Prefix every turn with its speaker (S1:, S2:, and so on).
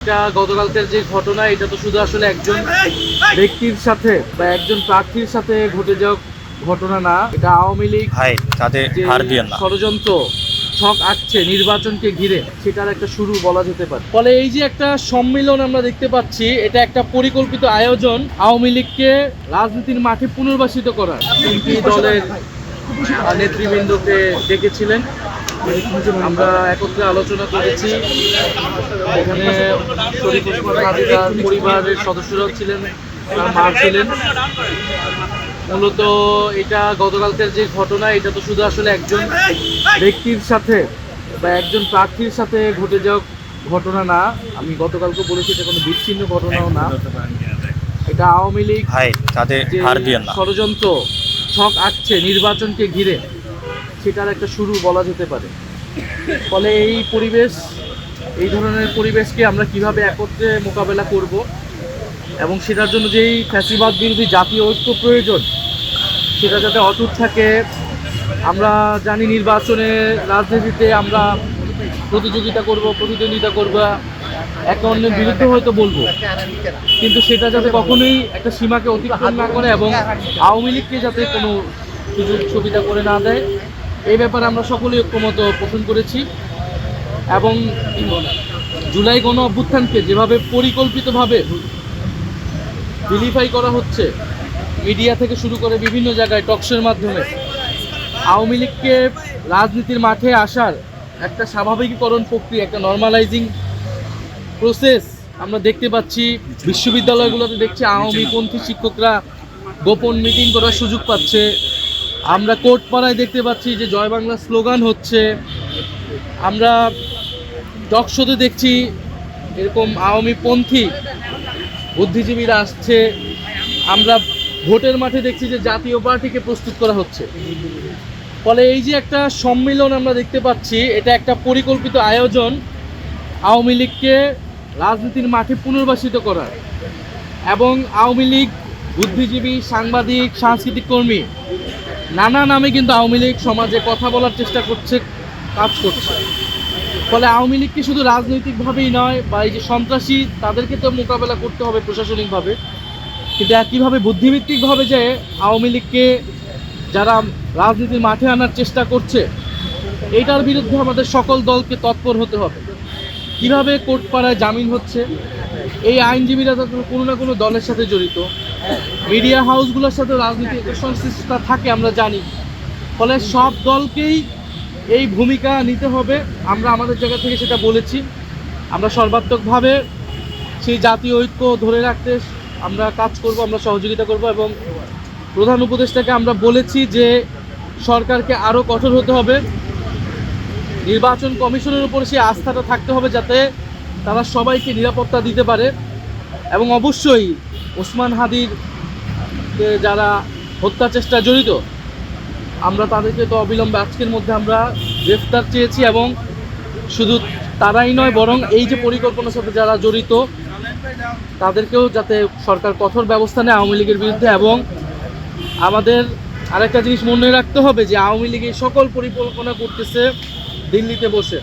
S1: এটা গতকালকের যে ঘটনা, এটা তো শুধু আসলে একজন ব্যক্তির সাথে বা একজন প্রার্থীর সাথে ঘটে যাওয়া ঘটনা না। এটা আওয়ামী লীগ যে ষড়যন্ত্র ছক আঁকছে নির্বাচনকে ঘিরে, সেটার একটা শুরু বলা যেতে পারে। ফলে এই যে একটা সম্মেলন আমরা দেখতে পাচ্ছি, এটা একটা পরিকল্পিত আয়োজন আওয়ামী লীগকে রাজনীতির মাঠে পুনর্বাসিত করার। তিনটি দলের নেতৃবৃন্দকে ডেকেছিলেন, আমরা একত্রে আলোচনা করেছি। এখানে শরীফ ওসমান হাদিদার পরিবারের সদস্যরাও ছিলেন, তার মা ছিলেন। মূলত এটা গতকালকের যে ঘটনা, এটা তো শুধু আসলে একজন ব্যক্তির সাথে বা একজন প্রার্থীর সাথে ঘটে যাওয়া ঘটনা না। আমি গতকালকে বলেছি, এটা কোনো বিচ্ছিন্ন ঘটনাও না। এটা আওয়ামী লীগ যে ষড়যন্ত্র ছক আঁকছে নির্বাচনকে ঘিরে, সেটার একটা শুরু বলা যেতে পারে। ফলে এই ধরনের পরিবেশকে আমরা কিভাবে একত্রে মোকাবেলা করব এবং সেটার জন্য যেই ফ্যাসিবাদ বিরোধী জাতীয় ঐক্য প্রয়োজন, সেটা যাতে অটুট থাকে। আমরা জানি নির্বাচনে রাজনীতিতে আমরা প্রতিযোগিতা করব, প্রতিদ্বন্দ্বিতা করব, একে অন্যের বিরুদ্ধে হয়তো বলবো, কিন্তু সেটা যাতে কখনোই একটা সীমাকে অতিক্রম না করে এবং আওয়ামী লীগকে যাতে কোনো সুযোগ সুবিধা করে না দেয়, এই ব্যাপারে আমরা সকলেই ঐক্যমত পোষণ করেছি। এবং জুলাই গণ অভ্যুত্থানকে যেভাবে পরিকল্পিতভাবে ভিলিফাই করা হচ্ছে, মিডিয়া থেকে শুরু করে বিভিন্ন জায়গায় টকশোর মাধ্যমে, আওয়ামী লীগকে রাজনীতির মাঠে আসার একটা স্বাভাবিকীকরণ প্রক্রিয়া, একটা নর্মালাইজিং প্রসেস আমরা দেখতে পাচ্ছি। বিশ্ববিদ্যালয়গুলোতে দেখছি আওয়ামীপন্থী শিক্ষকরা গোপন মিটিং করার সুযোগ পাচ্ছে। আমরা কোর্ট পাড়ায় দেখতে পাচ্ছি যে জয় বাংলা স্লোগান হচ্ছে। আমরা টকশোতে দেখছি এরকম আওয়ামীপন্থী বুদ্ধিজীবীরা আসছে। আমরা ভোটের মাঠে দেখছি যে জাতীয় পার্টিকে প্রস্তুত করা হচ্ছে। ফলে এই যে একটা সম্মেলন আমরা দেখতে পাচ্ছি, এটা একটা পরিকল্পিত আয়োজন আওয়ামী লীগকে রাজনীতির মাঠে পুনর্বাসিত করার। এবং আওয়ামী লীগ বুদ্ধিজীবী, সাংবাদিক, সাংস্কৃতিক কর্মী, নানা নামে কিন্তু আওয়ামী লীগ সমাজে কথা বলার চেষ্টা করছে, কাজ করছে। ফলে আওয়ামী লীগকে শুধু রাজনৈতিকভাবেই নয়, বা এই যে সন্ত্রাসী, তাদেরকে তো মোকাবেলা করতে হবে প্রশাসনিকভাবে, কিন্তু একইভাবে বুদ্ধিভিত্তিকভাবে যে আওয়ামী লীগকে যারা রাজনীতির মাঠে আনার চেষ্টা করছে, এইটার বিরুদ্ধে আমাদের সকল দলকে তৎপর হতে হবে। কীভাবে কোর্ট পাড়ায় জামিন হচ্ছে, এই আইনজীবীরা তো কোনো না কোনো দলের সাথে জড়িত, মিডিয়া হাউসগুলোর সাথে রাজনীতির সংশ্লিষ্টতা থাকে আমরা জানি। ফলে সব দলকেই এই ভূমিকা নিতে হবে। আমরা আমাদের জায়গা থেকে সেটা বলেছি। আমরা সর্বাত্মকভাবে সেই জাতীয় ঐক্য ধরে রাখতে আমরা কাজ করব, আমরা সহযোগিতা করব। এবং প্রধান উপদেষ্টাকে আমরা বলেছি যে সরকারকে আরও কঠোর হতে হবে, নির্বাচন কমিশনের উপর সেই আস্থাটা থাকতে হবে যাতে তারা সবাইকে নিরাপত্তা দিতে পারে। এবং অবশ্যই ওসমান হাদির যারা হত্যা চেষ্টা জড়িত, আমরা তাদেরকে তো অবিলম্বে আজকের মধ্যে আমরা গ্রেফতার চেয়েছি। এবং শুধু তারাই নয়, বরং এই যে পরিকল্পনার সাথে যারা জড়িত, তাদেরকেও যাতে সরকার কঠোর ব্যবস্থা নেয় আওয়ামী লীগের বিরুদ্ধে। এবং আমাদের আরেকটা জিনিস মনে রাখতে হবে যে আওয়ামী লীগ এই সকল পরিকল্পনা করতেছে দিল্লিতে বসে।